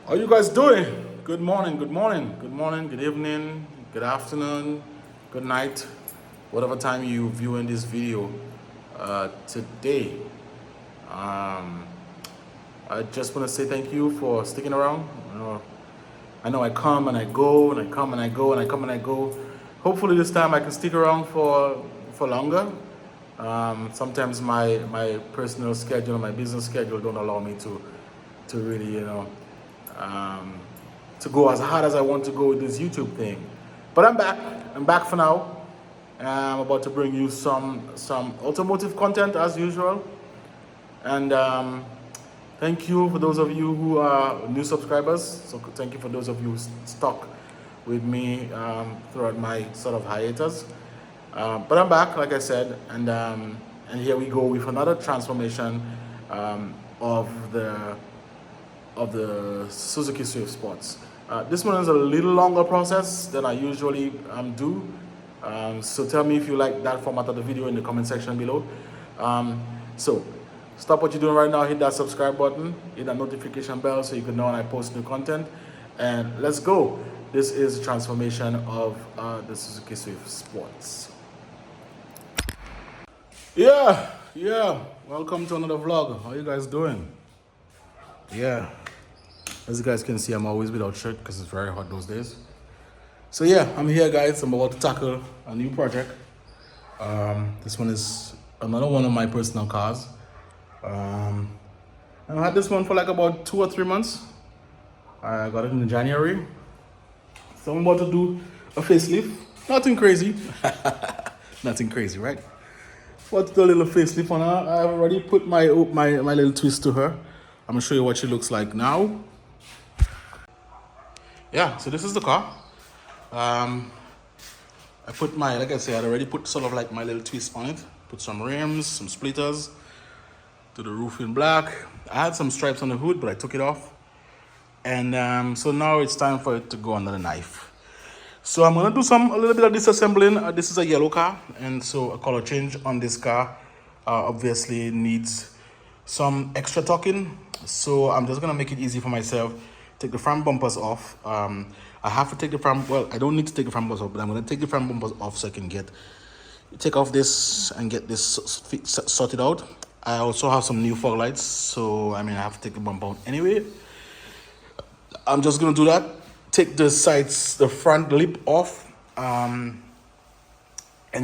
How you guys doing? Good morning, good morning, good morning, good evening, good afternoon, good night, whatever time you viewing this video today. Um, I just want to say thank you for sticking around. I know I come and I go and I come and I go and I come and I go. Hopefully this time I can stick around for longer. Sometimes my personal schedule, my business schedule don't allow me to really, um, to go as hard as I want to go with this YouTube thing. But I'm back. I'm back for now. I'm about to bring you some automotive content as usual. And thank you for those of you who are new subscribers. So thank you for those of you who stuck with me throughout my sort of hiatus. But I'm back, like I said, and here we go with another transformation of the Suzuki Swift Sports. This one is a little longer process than I usually do. So tell me if you like that format of the video in the comment section below. So stop what you're doing right now, hit that subscribe button, hit that notification bell so you can know when I post new content. And let's go. This is a transformation of the Suzuki Swift Sports. Yeah, welcome to another vlog. How you guys doing? Yeah, as you guys can see, I'm always without shirt because it's very hot those days. So yeah, I'm here guys. I'm about to tackle a new project. This one is another one of my personal cars. I had this one for like about 2 or 3 months. I got it in January. So I'm about to do a facelift. Nothing crazy. Nothing crazy, right? About to do a little facelift on her. I've already put my little twist to her. I'm gonna show you what she looks like now. Yeah, so this is the car. I put like I said, I already put sort of like my little twist on it. Put some rims, some splitters, to the roof in black. I had some stripes on the hood, but I took it off. And so now it's time for it to go under the knife. So I'm gonna do a little bit of disassembling. This is a yellow car, and so a color change on this car obviously needs some extra torquing. So I'm just gonna make it easy for myself. Take the front bumpers off. I have to take the front, well, I don't need to take the front bumpers off, but I'm gonna take the front bumpers off so I can take off this and get this sorted out. I also have some new fog lights, so I have to take the bumper out anyway. I'm just gonna do that. Take the front lip off, and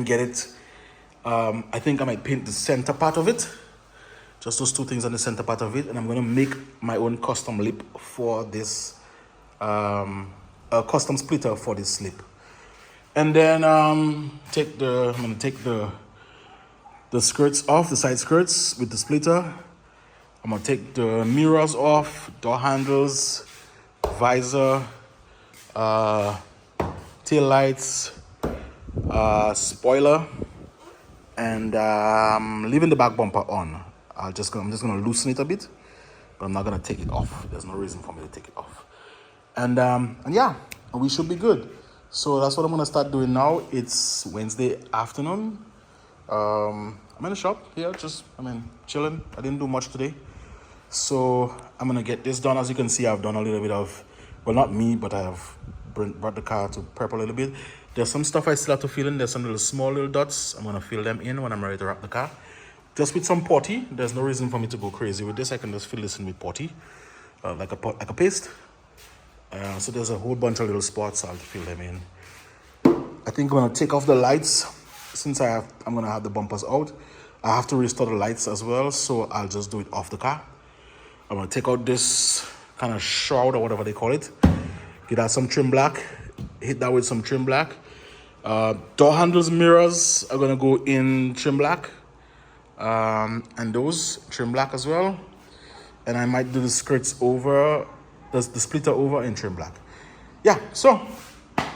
get it. I think I might paint the center part of it. Just those two things on the center part of it, and I'm gonna make my own custom lip for this, a custom splitter for this lip. And then I'm gonna take the skirts off, the side skirts with the splitter. I'm gonna take the mirrors off, door handles, visor, tail lights, spoiler, and leaving the back bumper on. I'm just gonna loosen it a bit, but I'm not gonna take it off. There's no reason for me to take it off. And yeah, we should be good. So that's what I'm gonna start doing now. It's Wednesday afternoon. I'm in the shop here, chilling. I didn't do much today. So I'm gonna get this done. As you can see, I've done a little bit of, well, not me, but I have brought the car to prep a little bit. There's some stuff I still have to fill in. There's some small little dots. I'm gonna fill them in when I'm ready to wrap the car. Just with some putty. There's no reason for me to go crazy with this. I can just fill this in with putty, like a paste. So there's a whole bunch of little spots. I'll fill them in. I think I'm gonna take off the lights since I'm gonna have the bumpers out. I have to restore the lights as well, so I'll just do it off the car. I'm gonna take out this kind of shroud or whatever they call it. Get out some trim black. Hit that with some trim black. Door handles, mirrors are gonna go in trim black. And those trim black as well. And I might do the skirts over, the splitter over in trim black. Yeah, so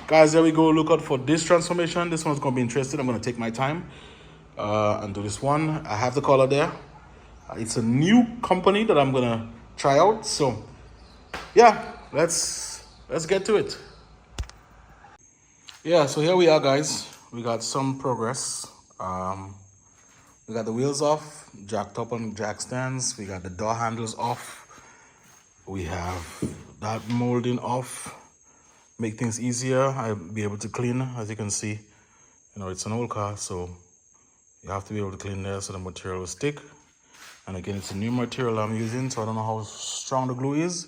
guys, there we go. Look out for this transformation. This one's gonna be interesting. I'm gonna take my time and do this one. I have the color there. It's a new company that I'm gonna try out. So yeah, let's get to it. Yeah, so here we are, guys. We got some progress. We got the wheels off, jacked up on jack stands. We got the door handles off. We have that molding off, make things easier. I'll be able to clean. As you can see, you know, it's an old car, so you have to be able to clean there so the material will stick. And again, it's a new material I'm using, so I don't know how strong the glue is.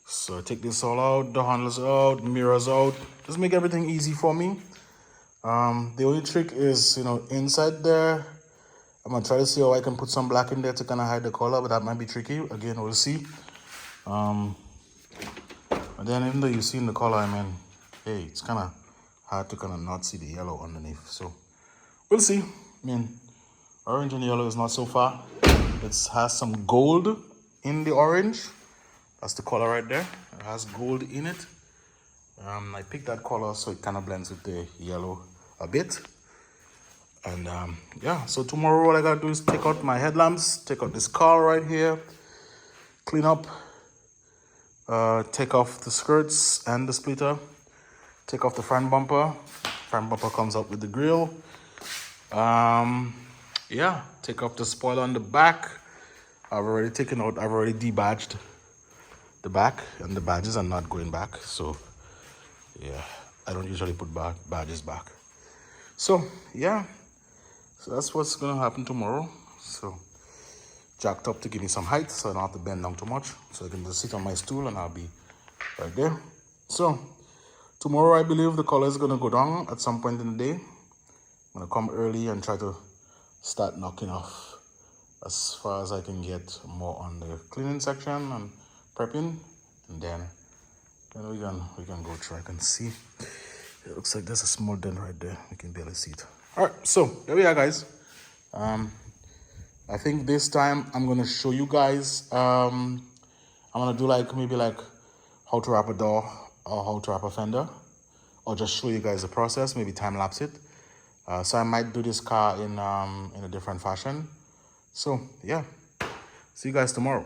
So I take this all out, the handles out, mirrors out. Just make everything easy for me. The only trick is, you know, inside there, I'm gonna try to see how I can put some black in there to kind of hide the color, but that might be tricky. Again, we'll see. And then even though you see in the color, I mean, hey, it's kind of hard to kind of not see the yellow underneath. So we'll see. I mean, orange and yellow is not so far. It has some gold in the orange. That's the color right there. It has gold in it. I picked that color so it kind of blends with the yellow a bit. And yeah, so tomorrow what I gotta do is take out my headlamps, take out this car right here, clean up, take off the skirts and the splitter, take off the front bumper. Front bumper comes up with the grille. Yeah, take off the spoiler on the back. I've already debadged the back, and the badges are not going back. So yeah, I don't usually put badges back. So yeah, so that's what's gonna happen tomorrow. So jacked up to give me some height so I don't have to bend down too much. So I can just sit on my stool and I'll be right there. So tomorrow I believe the color is gonna go down at some point in the day. I'm gonna come early and try to start knocking off as far as I can get more on the cleaning section and prepping, and then we can go try. I can see it looks like there's a small dent right there. You can barely see it. All right, so there we are, guys. I think this time I'm gonna show you guys. I'm gonna do maybe how to wrap a door or how to wrap a fender, or just show you guys the process. Maybe time lapse it. So I might do this car in a different fashion. So yeah, see you guys tomorrow.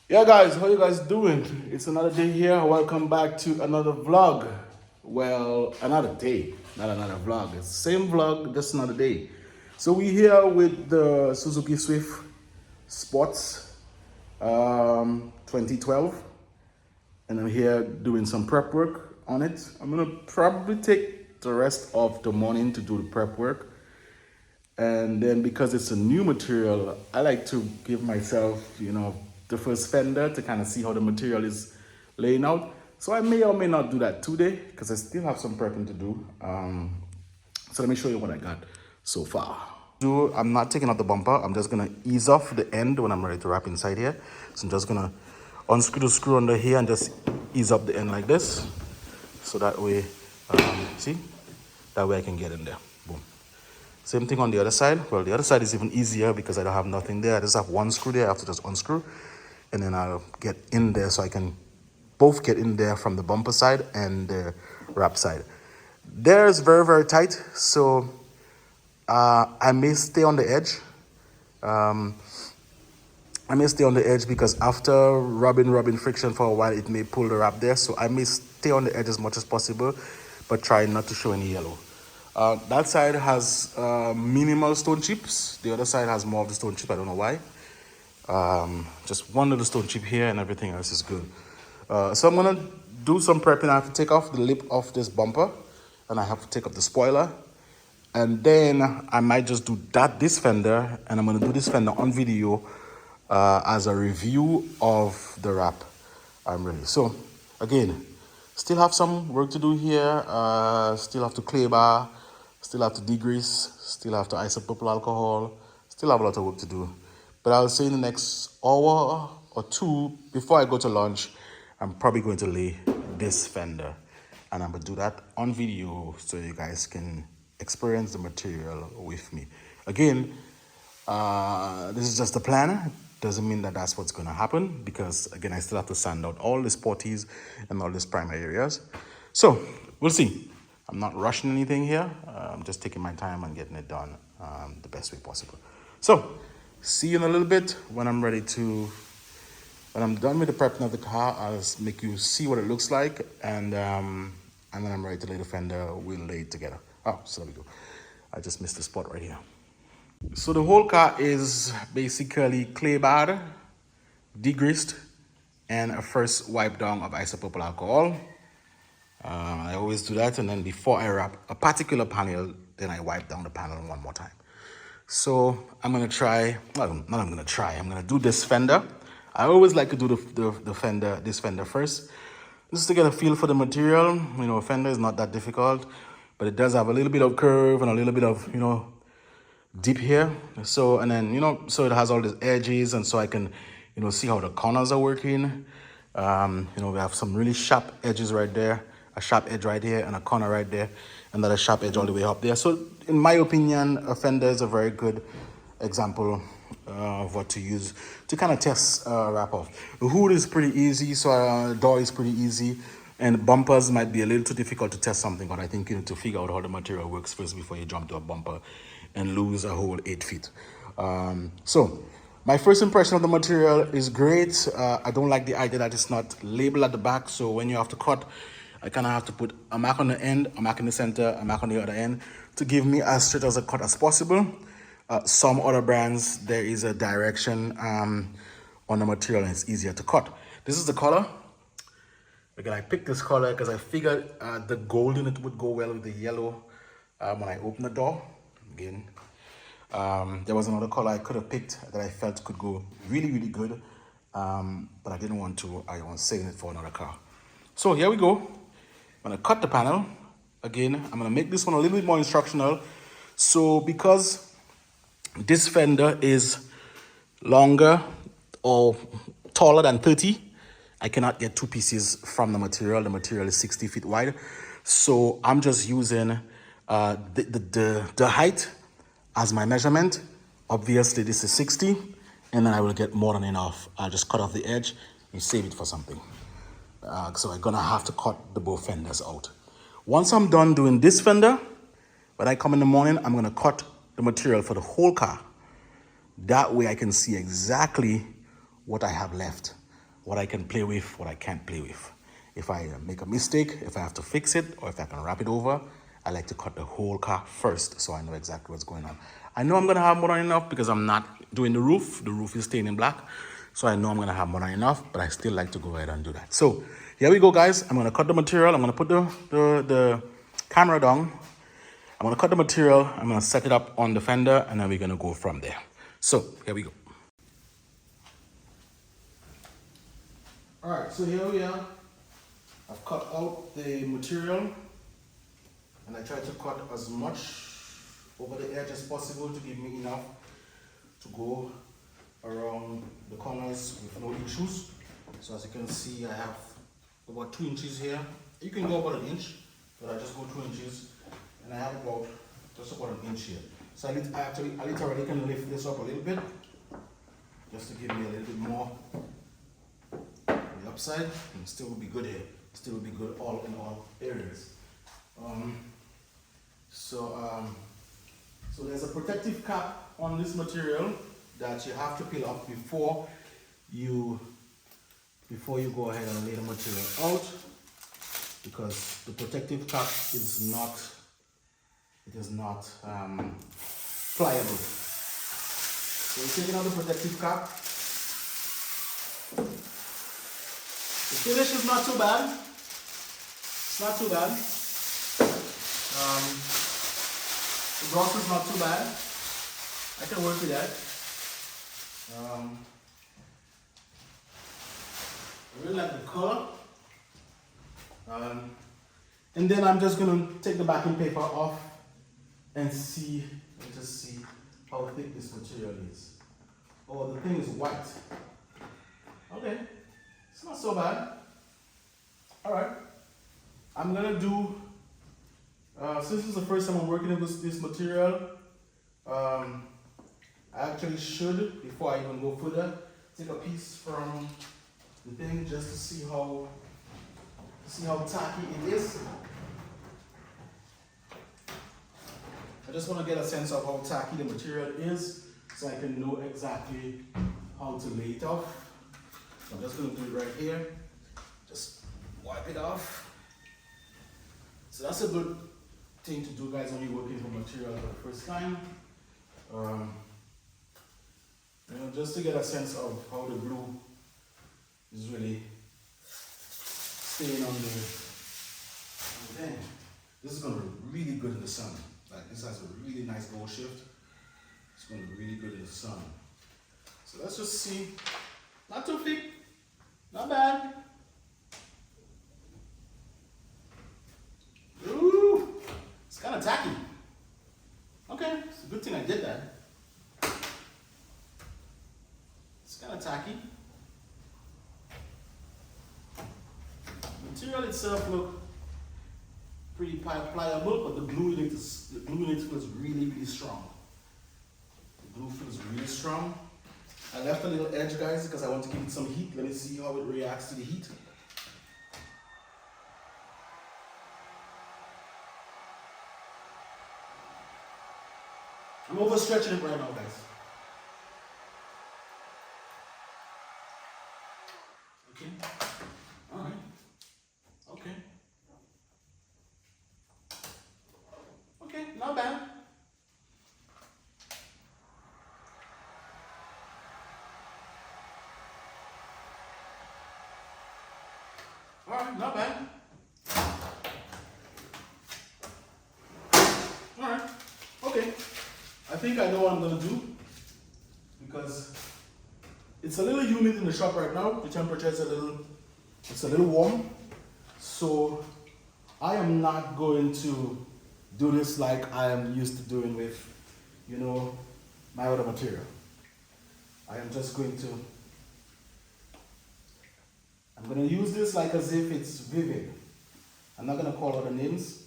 Yeah, guys, how you guys doing? It's another day here. Welcome back to another vlog. Well, another day, not another vlog. It's the same vlog, just another day. So we're here with the Suzuki Swift Sports 2012, and I'm here doing some prep work on it. I'm gonna probably take the rest of the morning to do the prep work. And then because it's a new material, I like to give myself, you know, the first fender to kind of see how the material is laying out. So I may or may not do that today because I still have some prepping to do. So let me show you what I got so far. I'm not taking out the bumper. I'm just gonna ease off the end when I'm ready to wrap inside here. So I'm just gonna unscrew the screw under here and just ease up the end like this. So that way, see? That way I can get in there. Boom. Same thing on the other side. Well, the other side is even easier because I don't have nothing there. I just have one screw there. I have to just unscrew, and then I'll get in there so I can both get in there from the bumper side and the wrap side. There's very, very tight, so I may stay on the edge. I may stay on the edge because after rubbing friction for a while, it may pull the wrap there. So I may stay on the edge as much as possible, but try not to show any yellow. That side has minimal stone chips. The other side has more of the stone chip. I don't know why. Just one little stone chip here and everything else is good. So I'm gonna do some prepping. I have to take off the lip of this bumper and I have to take off the spoiler. And then I might just do this fender, and I'm gonna do this fender on video as a review of the wrap. I'm ready. So again, still have some work to do here. Still have to clay bar, still have to degrease, still have to isopropyl alcohol, still have a lot of work to do. But I'll say in the next hour or two before I go to lunch, I'm probably going to lay this fender, and I'm gonna do that on video so you guys can experience the material with me. Again, this is just a plan. Doesn't mean that that's what's going to happen because, again, I still have to sand out all the sporties and all these primary areas. So we'll see. I'm not rushing anything here. I'm just taking my time and getting it done the best way possible. So see you in a little bit when I'm ready to, when I'm done with the prepping of the car. I'll make you see what it looks like, and then I'm ready to lay the fender. We'll lay it together. Oh, so there we go. I just missed the spot right here. So the whole car is basically clay barred, degreased, and a first wipe down of isopropyl alcohol. I always do that, and then before I wrap a particular panel, then I wipe down the panel one more time. So I'm gonna try, well, not I'm gonna try, I'm gonna do this fender. I always like to do this fender first, just to get a feel for the material. You know, fender is not that difficult, but it does have a little bit of curve and a little bit of, you know, deep here. So, and then, you know, so it has all these edges, and so I can, you know, see how the corners are working. You know, we have some really sharp edges right there, a sharp edge right here, and a corner right there, and then a sharp edge all the way up there. So in my opinion, a fender is a very good example of what to use to kind of test wrap off. The hood is pretty easy, so door is pretty easy, and bumpers might be a little too difficult to test something, but I think you need to figure out how the material works first before you jump to a bumper and lose a whole 8 feet. So my first impression of the material is great. I don't like the idea that it's not labeled at the back, so when you have to cut, I kind of have to put a mark on the end, a mark in the center, a mark on the other end to give me as straight as a cut as possible. Some other brands, there is a direction on the material and it's easier to cut. This is the color. Again, I picked this color because I figured the gold in it would go well with the yellow when I open the door. Again, there was another color I could have picked that I felt could go really, really good, but I didn't want to. I was saving it for another car. So here we go. I'm gonna cut the panel. Again, I'm gonna make this one a little bit more instructional. So because this fender is longer or taller than 30, I cannot get two pieces from the material. The material is 60 feet wide. So I'm just using the height as my measurement. Obviously this is 60, and then I will get more than enough. I'll just cut off the edge and save it for something. So I'm gonna have to cut the both fenders out. Once I'm done doing this fender, when I come in the morning, I'm gonna cut the material for the whole car. That way I can see exactly what I have left, what I can play with, what I can't play with. If I make a mistake, if I have to fix it, or if I can wrap it over, I like to cut the whole car first so I know exactly what's going on. I know I'm gonna have more than enough because I'm not doing the roof. The roof is staying in black. So I know I'm gonna have more than enough, but I still like to go ahead and do that. So here we go, guys. I'm gonna cut the material. I'm gonna put the camera down. I'm gonna cut the material. I'm gonna set it up on the fender, and then we're gonna go from there. So here we go. All right, so here we are. I've cut out the material, and I try to cut as much over the edge as possible to give me enough to go around the corners with no issues. So as you can see, I have about 2 inches here. You can go about 1 inch, but I just go 2 inches, and I have about just about 1 inch here. So I literally can lift this up a little bit, just to give me a little bit more on the upside, and still will be good here. Still will be good all in all areas. So there's a protective cap on this material that you have to peel off before you go ahead and lay the material out, because the protective cap is not pliable. So we're taking out the protective cap. The finish is not too bad. It's not too bad. The gloss is not too bad. I can work with that. I really like the color. And then I'm just gonna take the backing paper off and just see how thick this material is. Oh, the thing is white. Okay, it's not so bad. All right, I'm gonna do, since this is the first time I'm working with this material, I actually should, before I even go further, take a piece from the thing just to see how tacky it is. I just want to get a sense of how tacky the material is so I can know exactly how to lay it off. So I'm just going to do it right here. Just wipe it off. So that's a good thing to do, guys, when you're working with material for the first time. Just to get a sense of how the glue is really staying on the thing. This is gonna be really good in the sun. Like this has a really nice gold shift. It's gonna be really good in the sun. So let's just see. Not too thick, not bad. Ooh, it's kind of tacky. Okay, it's a good thing I did that. It's kind of tacky. The material itself look pretty pliable, but the glue in it feels really, really strong. The glue feels really strong. I left a little edge, guys, because I want to give it some heat. Let me see how it reacts to the heat. I'm overstretching it right now, guys. Okay. All right. Okay. Okay, not bad. All right, not bad. All right. Okay. I think I know what I'm gonna do because it's a little humid in the shop right now. The temperature is it's a little warm. So I am not going to do this like I am used to doing with, you know, my other material. I am just going to, I'm going to use this like as if it's vivid. I'm not going to call other names,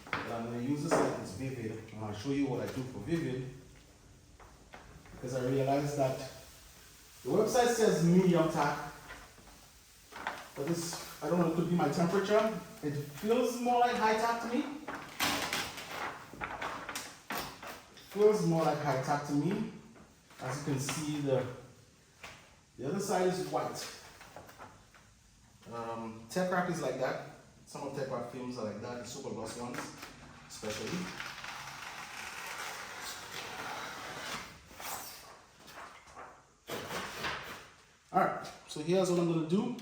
but I'm going to use this like it's vivid. And I'll show you what I do for vivid, because I realized that the website says medium tack, but this, I don't know, it could be my temperature. It feels more like high tack to me. Feels more like high tack to me. As you can see, the other side is white. Tech wrap is like that. Some of tech wrap films are like that, the super gloss ones, especially. Alright, so here's what I'm gonna do.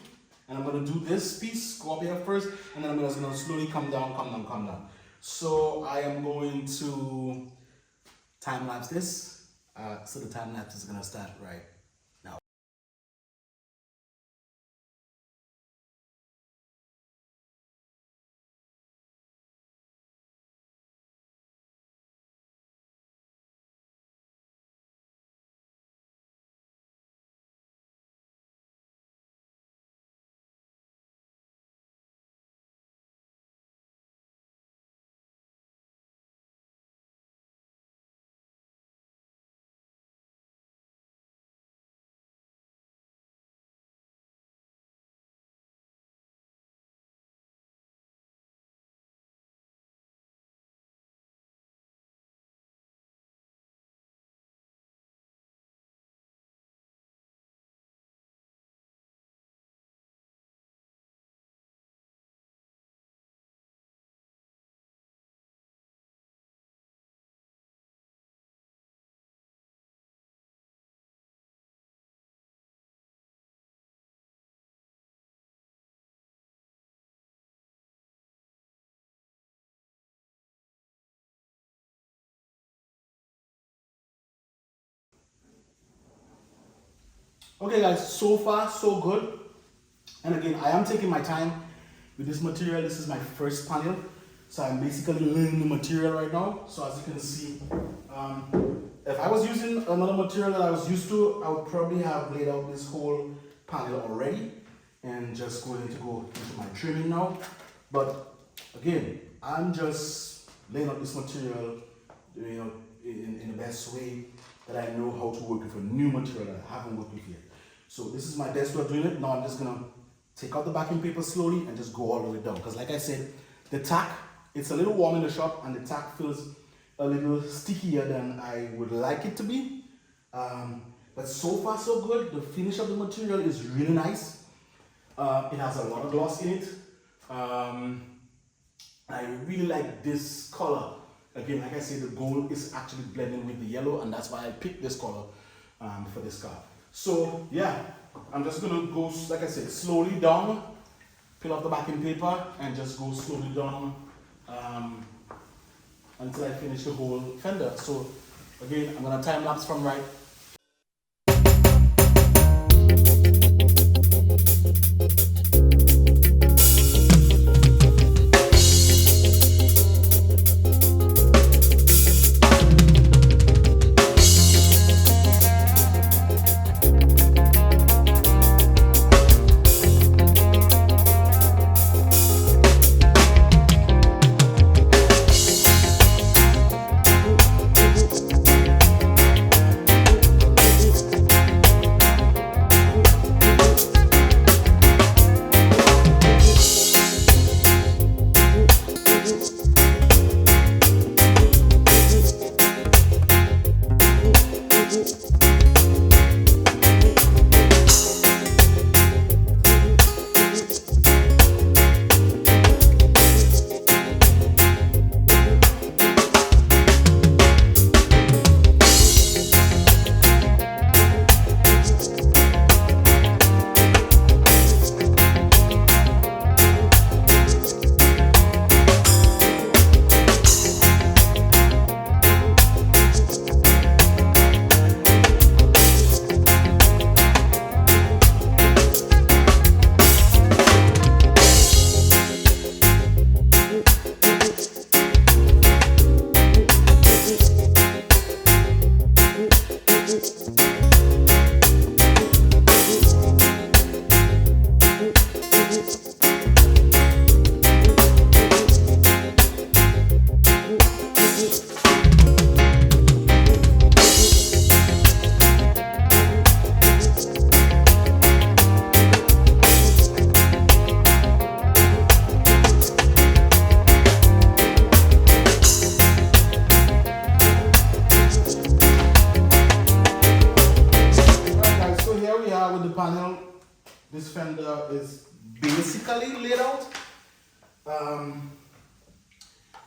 And I'm gonna do this piece, go up here first, and then I'm just gonna slowly come down, come down, come down. So I am going to time lapse this. So the time lapse is gonna start right now. Okay guys, so far so good. And again, I am taking my time with this material. This is my first panel. So I'm basically learning the material right now. So as you can see, if I was using another material that I was used to, I would probably have laid out this whole panel already and just going to go into my trimming now. But again, I'm just laying out this material, you know, in the best way that I know how to work with a new material that I haven't worked with yet. So this is my best way of doing it. Now I'm just gonna take out the backing paper slowly and just go all the way down. Because like I said, the tack, it's a little warm in the shop and the tack feels a little stickier than I would like it to be. But so far so good. The finish of the material is really nice. It has a lot of gloss in it. I really like this color. Again, like I said, the gold is actually blending with the yellow, and that's why I picked this color for this car. So yeah, I'm just gonna go, like I said, slowly down, peel off the backing paper, and just go slowly down until I finish the whole fender. So again, I'm gonna time lapse from right. Panel, this fender is basically laid out.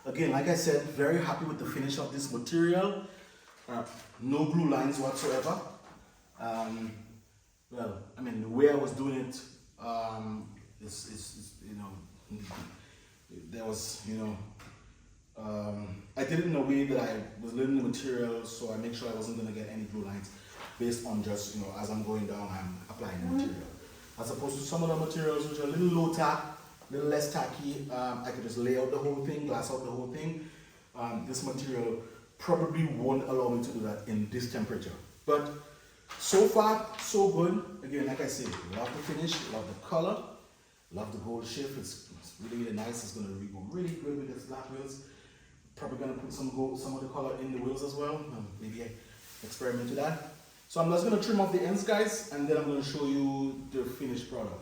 Again, like I said, very happy with the finish of this material. No glue lines whatsoever. Well, I mean, the way I was doing it, is you know, there was, you know, I did it in a way that I was learning the material, so I make sure I wasn't going to get any glue lines based on just, you know, as I'm going down, I'm applying the material. As opposed to some of the materials which are a little low tack, a little less tacky, I could just lay out the whole thing, glass out the whole thing. This material probably won't allow me to do that in this temperature. But so far, so good. Again, like I said, love the finish, love the color, love the gold shift. It's really, really nice. It's going to go really good with this black wheels. Probably going to put some of the color in the wheels as well. Maybe I experiment with that. So I'm just going to trim off the ends, guys, and then I'm going to show you the finished product.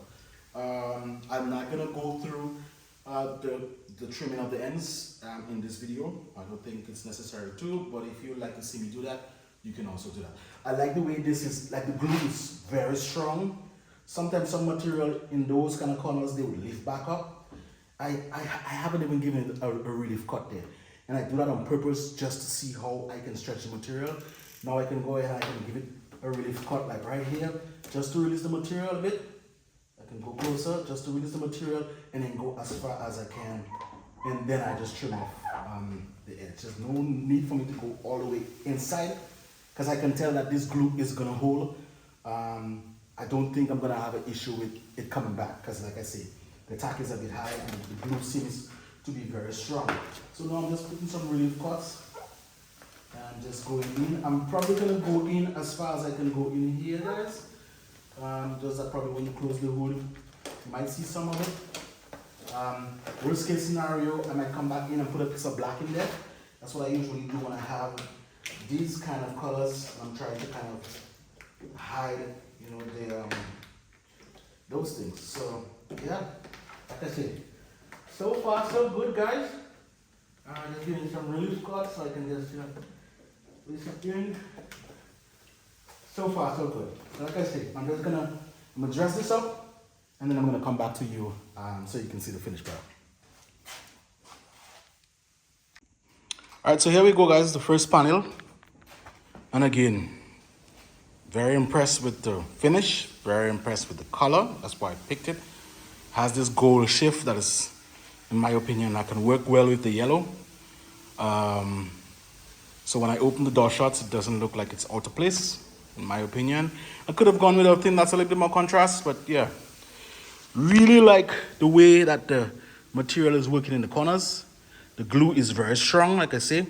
I'm not going to go through the trimming of the ends in this video. I don't think it's necessary to, but if you would like to see me do that, you can also do that. I like the way this is, like the glue is very strong. Sometimes some material in those kind of corners, they will lift back up. I haven't even given it a relief cut there. And I do that on purpose just to see how I can stretch the material. Now I can go ahead and I can give it a relief cut like right here, just to release the material a bit. I can go closer just to release the material and then go as far as I can. And then I just trim off the edge. There's no need for me to go all the way inside because I can tell that this glue is gonna hold. I don't think I'm gonna have an issue with it coming back because like I say, the tack is a bit high and the glue seems to be very strong. So now I'm just putting some relief cuts and just going in. I'm probably gonna go in as far as I can go in here, guys. Just that probably when you close the hood, you might see some of it. Worst case scenario, I might come back in and put a piece of black in there. That's what I usually do when I have these kind of colors. I'm trying to kind of hide, you know, those things. So yeah, like I said, so far so good, guys. Just giving some relief cuts so I can just, you know, release it in. So far so good. Like I said, I'm gonna dress this up and then I'm gonna come back to you so you can see the finished product. Alright, so here we go, guys, the first panel. And again, very impressed with the finish, Very impressed with the color. That's why I picked it. Has this gold shift that is, in my opinion, I can work well with the yellow. So when I open the door shuts, it doesn't look like it's out of place, in my opinion. I could have gone with a thing that's a little bit more contrast, but yeah. Really like the way that the material is working in the corners. The glue is very strong, like I say,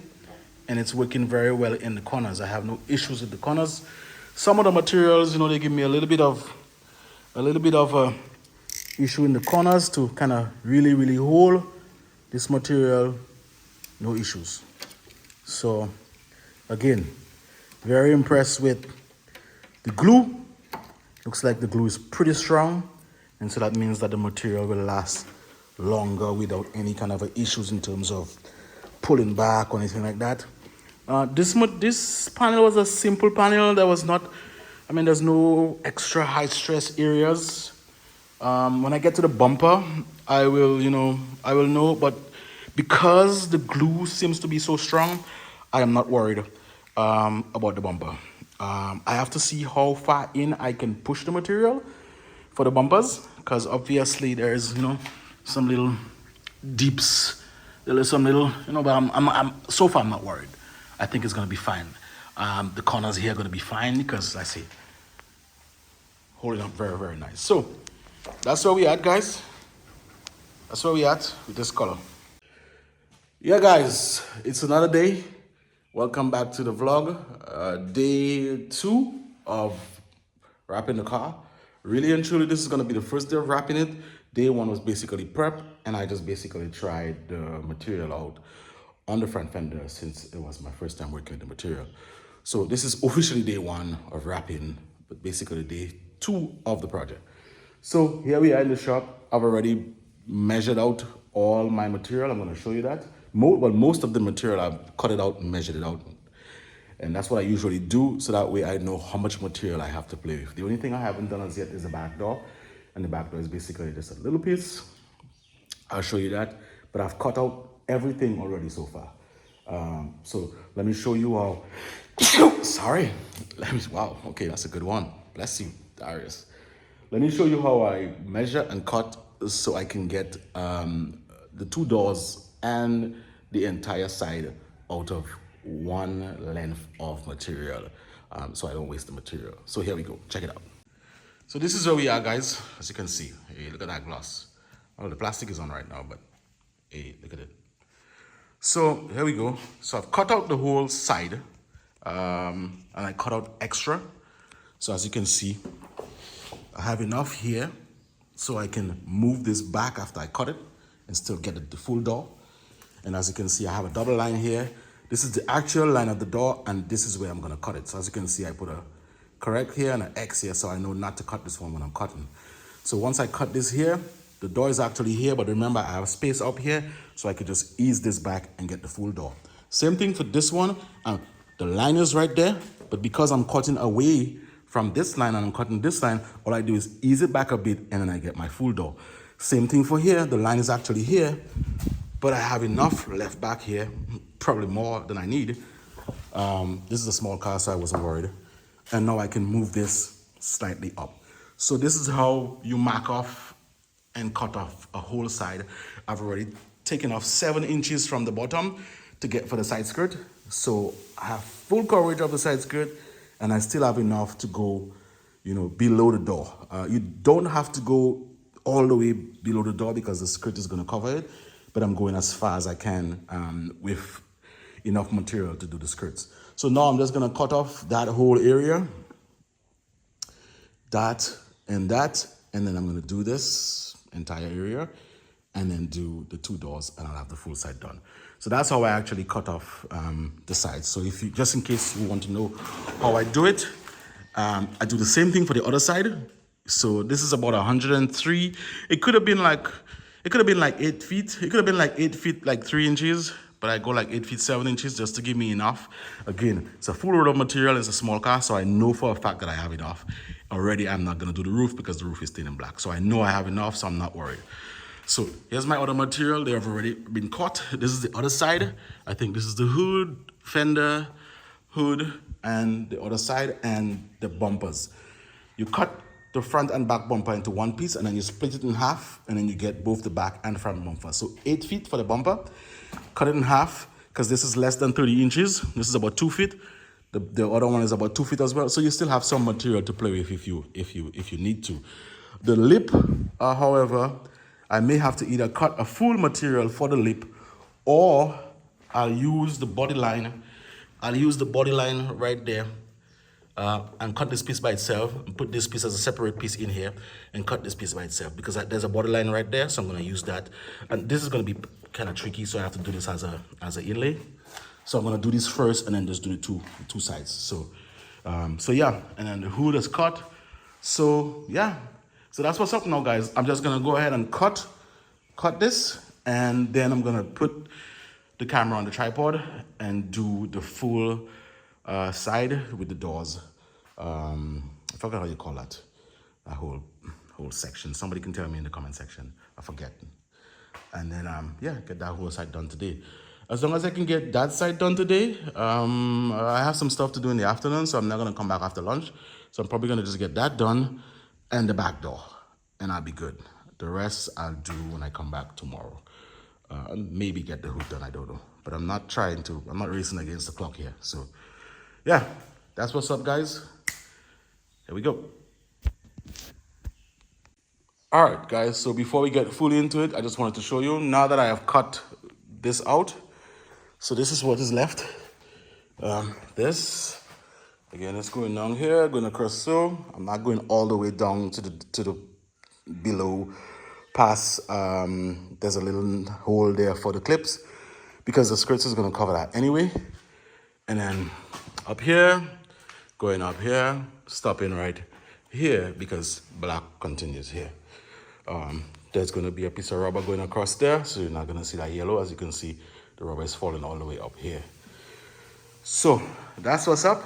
and it's working very well in the corners. I have no issues with the corners. Some of the materials, you know, they give me a little bit of a issue in the corners to kind of really hold. This material, no issues. So again, very impressed with the glue. Looks like the glue is pretty strong, and so that means that the material will last longer without any kind of issues in terms of pulling back or anything like that. This panel was a simple panel. There was not, I mean, there's no extra high stress areas. When I get to the bumper, I will know, but because the glue seems to be so strong, I am not worried about the bumper. I have to see how far in I can push the material for the bumpers, because obviously there's, you know, some little deeps, there's some little, you know, but I'm so far I'm not worried. I think it's gonna be fine. The corners here are gonna be fine because I see holding up very nice. So that's where we at, guys. That's where we at with this color. Yeah, guys, it's another day. Welcome back to the vlog. Day 2 of wrapping the car. Really and truly, this is gonna be the first day of wrapping it. Day 1 was basically prep, and I just basically tried the material out on the front fender since it was my first time working with the material. So this is officially day 1 of wrapping, but basically day 2 of the project. So here we are in the shop. I've already measured out all my material. I'm gonna show you that. Most of the material, I've cut it out and measured it out. And that's what I usually do, so that way I know how much material I have to play with. The only thing I haven't done as yet is the back door. And the back door is basically just a little piece. I'll show you that. But I've cut out everything already so far. So let me show you how, sorry. Wow, okay, that's a good one. Bless you, Darius. Let me show you how I measure and cut so I can get the 2 doors and the entire side out of one length of material, so I don't waste the material. So here we go, check it out. So this is where we are, guys. As you can see, hey, look at that gloss. Oh, the plastic is on right now, but hey, look at it. So here we go. So I've cut out the whole side, and I cut out extra. So as you can see, I have enough here so I can move this back after I cut it and still get the full door. And as you can see, I have a double line here. This is the actual line of the door, and this is where I'm gonna cut it. So as you can see, I put a correct here and an X here, so I know not to cut this one when I'm cutting. So once I cut this here, the door is actually here, but remember I have space up here, so I could just ease this back and get the full door. Same thing for this one. The line is right there, but because I'm cutting away from this line and I'm cutting this line, all I do is ease it back a bit and then I get my full door. Same thing for here, the line is actually here, but I have enough left back here, probably more than I need. This is a small car, so I wasn't worried. And now I can move this slightly up. So this is how you mark off and cut off a whole side. I've already taken off 7 inches from the bottom to get for the side skirt. So I have full coverage of the side skirt, and I still have enough to go, you know, below the door. You don't have to go all the way below the door because the skirt is gonna cover it, but I'm going as far as I can with enough material to do the skirts. So now I'm just gonna cut off that whole area, that, and then I'm gonna do this entire area and then do the 2 doors, and I'll have the full side done. So that's how I actually cut off the sides. So if you, just in case you want to know how I do it, I do the same thing for the other side. So this is about 103. It could have been like 8 feet. It could have been like 8 feet, like 3 inches, but I go like 8 feet, 7 inches just to give me enough. Again, it's a full load of material. It's a small car, so I know for a fact that I have enough. Already, I'm not gonna do the roof because the roof is stained in black. So I know I have enough, so I'm not worried. So here's my other material. They have already been cut. This is the other side. I think this is the hood, fender, hood, and the other side, and the bumpers. You cut the front and back bumper into one piece, and then you split it in half, and then you get both the back and front bumper. So 8 feet for the bumper. Cut it in half because this is less than 30 inches. This is about 2 feet. The other one is about 2 feet as well. So you still have some material to play with if you need to. The lip, however, I may have to either cut a full material for the lip, or I'll use the body line. I'll use the body line right there. And cut this piece by itself, and put this piece as a separate piece in here, and cut this piece by itself, because there's a body line right there, so I'm going to use that. And this is going to be kind of tricky, so I have to do this as a inlay. So I'm going to do this first, and then just do the two sides. So yeah, and then the hood is cut. So yeah, so that's what's up now, guys. I'm just going to go ahead and cut this, and then I'm going to put the camera on the tripod and do the full side with the doors. I forgot how you call that whole section. Somebody can tell me in the comment section. I forget. And then yeah, get that whole side done today. As long as I can get that side done today, I have some stuff to do in the afternoon, so I'm not gonna come back after lunch. So I'm probably gonna just get that done and the back door, and I'll be good. The rest I'll do when I come back tomorrow. Maybe get the hood done, I don't know. But I'm not racing against the clock here. So yeah, that's what's up, guys. Here we go. All right, guys, so before we get fully into it, I just wanted to show you, now that I have cut this out, so this is what is left. This, again, it's going down here, going across, so I'm not going all the way down to the below past, there's a little hole there for the clips, because the skirts is going to cover that anyway. And then up here, going up here, stopping right here, because black continues here. There's going to be a piece of rubber going across there, so you're not going to see that yellow. As you can see, the rubber is falling all the way up here. So that's what's up.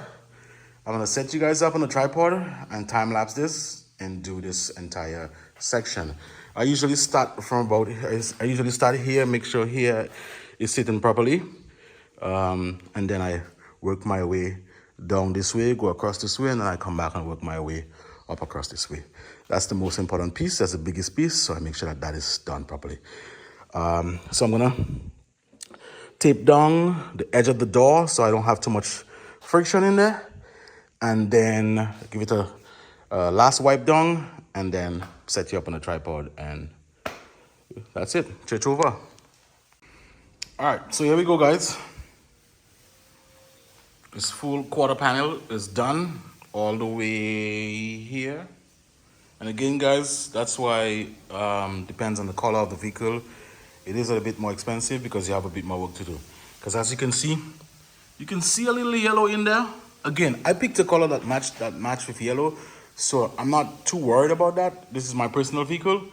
I'm going to set you guys up on the tripod and time-lapse this and do this entire section. I usually start from about, I usually start here, make sure here is sitting properly. And then I work my way down this way, go across this way, and then I come back and work my way up across this way. That's the most important piece. That's the biggest piece, so I make sure that is done properly. So I'm gonna tape down the edge of the door so I don't have too much friction in there, and then give it a last wipe down, and then set you up on a tripod, and that's it. Church over. All right, so here we go, guys. This full quarter panel is done all the way here. And again, guys, that's why depends on the color of the vehicle. It is a bit more expensive because you have a bit more work to do. Because as you can see a little yellow in there. Again, I picked a color that matched with yellow, so I'm not too worried about that. This is my personal vehicle,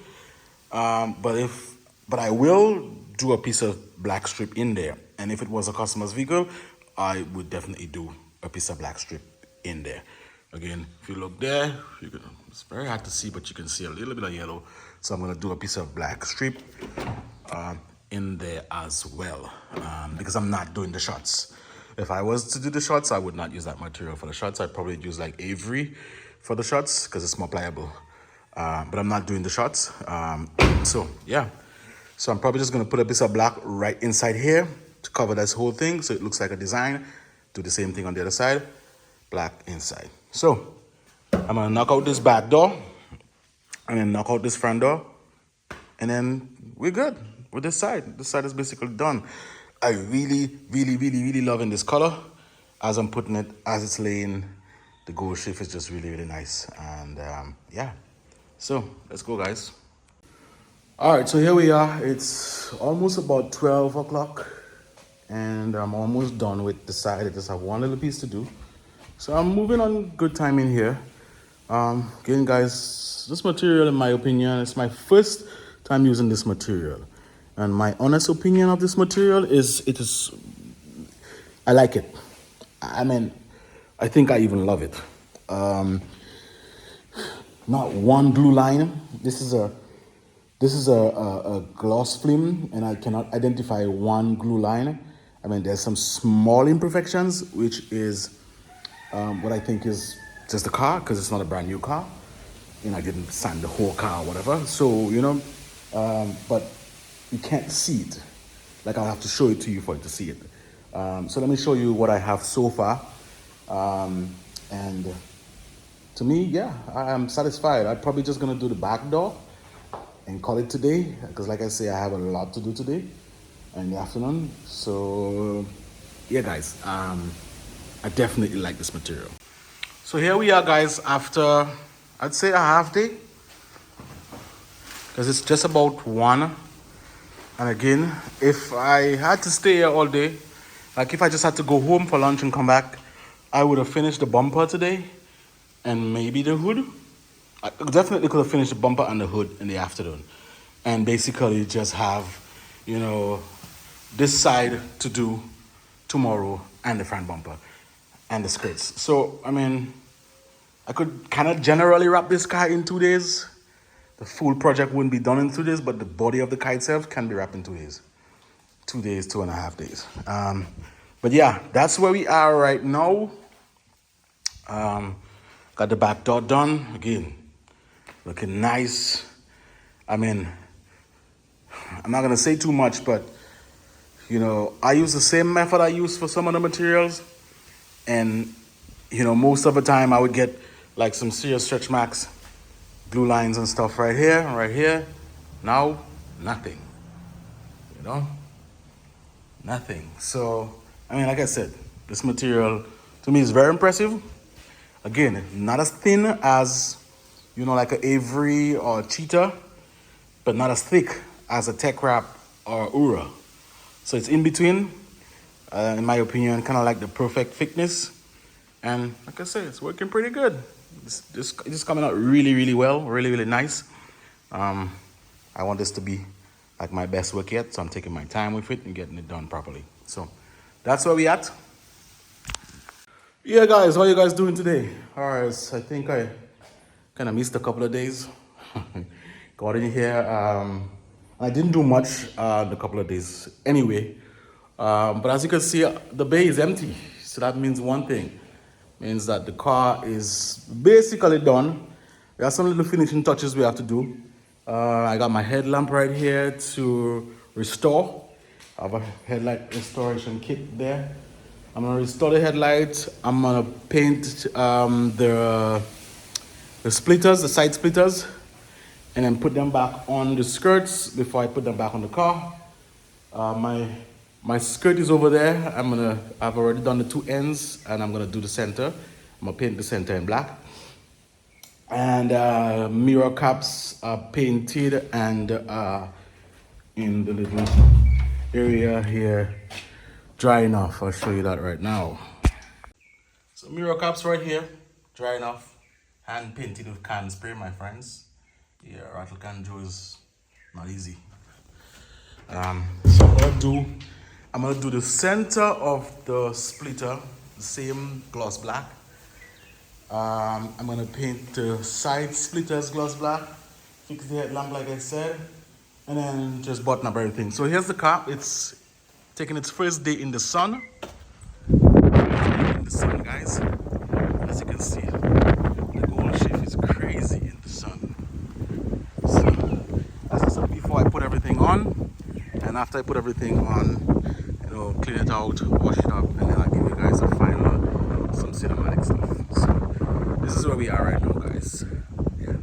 but I will do a piece of black strip in there. And if it was a customer's vehicle, I would definitely do a piece of black strip in there. Again, if you look there, it's very hard to see, but you can see a little bit of yellow. So I'm gonna do a piece of black strip in there as well, because I'm not doing the shots. If I was to do the shots, I would not use that material for the shots. I'd probably use like Avery for the shots because it's more pliable. But I'm not doing the shots. So yeah, so I'm probably just gonna put a piece of black right inside here to cover this whole thing so it looks like a design. Do the same thing on the other side, black inside. So I'm gonna knock out this back door and then knock out this front door, and then we're good with this side. This side is basically done. I really loving this color as I'm putting it, as it's laying. The gold shift is just really nice. And yeah, so let's go, guys. All right, so here we are. It's almost about 12 o'clock and I'm almost done with the side. I just have one little piece to do. So I'm moving on good time in here. Again, guys, this material, in my opinion, it's my first time using this material. And my honest opinion of this material is, I like it. I mean, I think I even love it. Not one glue line. This is a gloss film, and I cannot identify one glue line. I mean, there's some small imperfections, which is what I think is just the car, because it's not a brand new car. I didn't sand the whole car or whatever. So, but you can't see it. Like, I'll have to show it to you for you to see it. So let me show you what I have so far. And to me, yeah, I'm satisfied. I'm probably just gonna do the back door and call it today, because like I say, I have a lot to do today in the afternoon. So yeah, guys, I definitely like this material. So here we are, guys, after I'd say a half day, because it's just about 1. And again, if I had to stay here all day, like if I just had to go home for lunch and come back, I would have finished the bumper today and maybe the hood. I definitely could have finished the bumper and the hood in the afternoon, and basically just have, this side to do tomorrow, and the front bumper and the skirts. So, I mean, I could kind of generally wrap this car in 2 days. The full project wouldn't be done in 2 days, but the body of the car itself can be wrapped in 2 days. 2 days, 2.5 days. But yeah, that's where we are right now. Got the back door done. Again, looking nice. I mean, I'm not going to say too much, but, I use the same method I use for some of the materials. And, most of the time I would get like some serious stretch marks, glue lines and stuff right here. Now, nothing. Nothing. So, I mean, like I said, this material to me is very impressive. Again, not as thin as, like an Avery or a Cheetah, but not as thick as a Tech Wrap or Ura. So it's in between, in my opinion, kind of like the perfect thickness. And like I said, it's working pretty good. It's just coming out really, really well, really, really nice. I want this to be like my best work yet, so I'm taking my time with it and getting it done properly. So that's where we at. Yeah, guys, how are you guys doing today? All right, so I think I kind of missed a couple of days. Got in here. I didn't do much the couple of days anyway. But as you can see, the bay is empty. So that means one thing. Means that the car is basically done. There are some little finishing touches we have to do. I got my headlamp right here to restore. I have a headlight restoration kit there. I'm gonna restore the headlights. I'm gonna paint the splitters, the side splitters, and then put them back on the skirts before I put them back on the car. My skirt is over there. I've already done the 2 ends, and I'm gonna do the center. I'm gonna paint the center in black. And mirror caps are painted and in the little area here, drying off. I'll show you that right now. So mirror caps right here, drying off, hand painted with can spray, my friends. Yeah, rattle can Joe is not easy. So I'm gonna do the center of the splitter, the same gloss black. I'm gonna paint the side splitters gloss black, fix the headlamp like I said, and then just button up everything. So here's the car. It's taking its first day in the sun. In the sun, guys. As you can see, the gold shift is crazy in the sun. So, as I said before, I put everything on, and after I put everything on, clean it out, wash it up, and then I'll give you guys a final, some cinematic stuff. So this is where we are right now, guys. Yeah.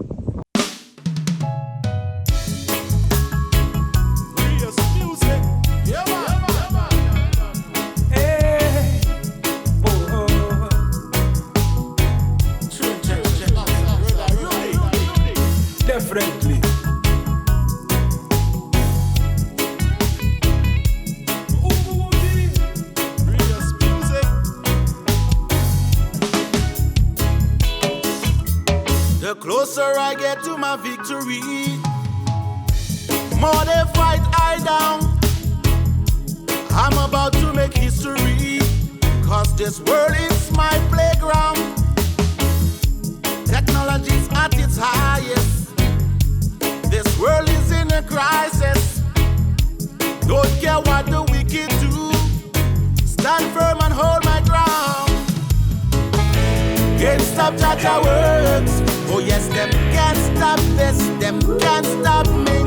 Definitely. The closer I get to my victory, more they fight I down. I'm about to make history, cause this world is my playground. Technology's at its highest. This world is in a crisis. Don't care what the wicked do. Stand firm and hold my ground. Can't stop Jaja works. Oh yes, them can't stop this, them can't stop me.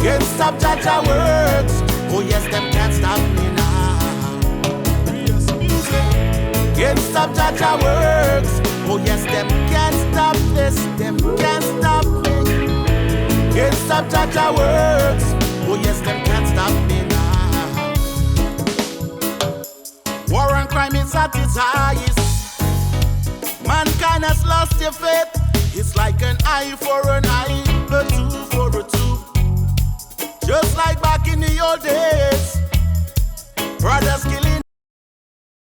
Can't stop Jaja works. Oh yes, them can't stop me now. Can't stop Jaja works. Oh yes, them can't stop this, them can't stop me. Can't stop Jaja works. Oh yes, them can't stop me now. War and crime is at its highest. Mankind has lost their faith. It's like an eye for an eye, a tooth for a tooth. Just like back in the old days, brothers